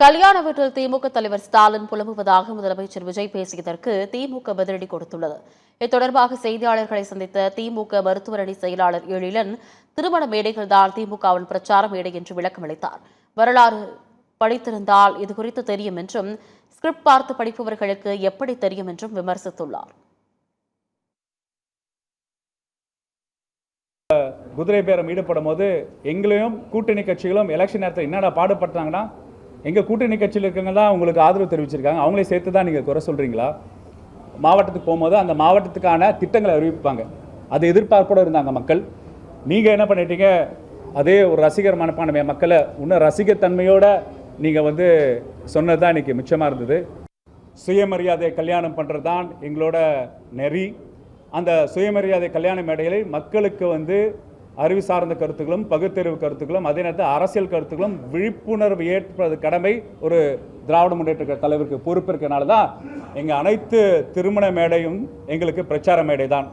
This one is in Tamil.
கல்யாண வீட்டில் திமுக தலைவர் ஸ்டாலின் புலம்புவதாக முதலமைச்சர் விஜய் பேசியதற்கு திமுக பதிலடி கொடுத்துள்ளது. இது தொடர்பாக செய்தியாளர்களை சந்தித்த திமுக மருத்துவர் அணி செயலாளர் எழிலன், திருமண மேடைகள்தான் திமுகவின் பிரச்சார மேடை என்று விளக்கமளித்தார். வரலாறு படித்திருந்தால் இதுகுறித்து தெரியும் என்றும், ஸ்கிரிப்ட் பார்த்து படிப்பவர்களுக்கு எப்படி தெரியும் என்றும் விமர்சித்துள்ளார். குதிரை பேரம் ஈடுபடும் போது எங்களையும் கூட்டணி கட்சிகளும் எலெக்ஷன் நேரத்தில் என்னடா பாடுபட்டாங்கன்னா, எங்கள் கூட்டணி கட்சியில் இருக்கவங்க தான் உங்களுக்கு ஆதரவு தெரிவிச்சிருக்காங்க, அவங்களே சேர்த்து தான் நீங்கள் குறை சொல்கிறீங்களா? மாவட்டத்துக்கு போகும்போது அந்த மாவட்டத்துக்கான திட்டங்களை அறிவிப்பாங்க, அது எதிர்பார்ப்போடு இருந்தாங்க மக்கள். நீங்கள் என்ன பண்ணிட்டீங்க, அதே ஒரு ரசிகர் மனப்பான்மை மக்களை இன்னும் ரசிகத்தன்மையோடு நீங்கள் சொன்னது தான் இன்றைக்கி மிச்சமாக இருந்தது. சுயமரியாதை கல்யாணம் பண்ணுறது தான் எங்களோட நெறி. அந்த சுயமரியாதை கல்யாண மேடைகளில் மக்களுக்கு அறிவு சார்ந்த கருத்துக்களும் பகுத்தறிவு கருத்துக்களும் அதே நேரத்தில் அரசியல் கருத்துக்களும் விழிப்புணர்வு ஏற்பது கடமை ஒரு திராவிட முன்னேற்ற தலைவருக்கு பொறுப்பு இருக்கனால தான் எங்கள் அனைத்து திருமண மேடையும் எங்களுக்கு பிரச்சார மேடை தான்.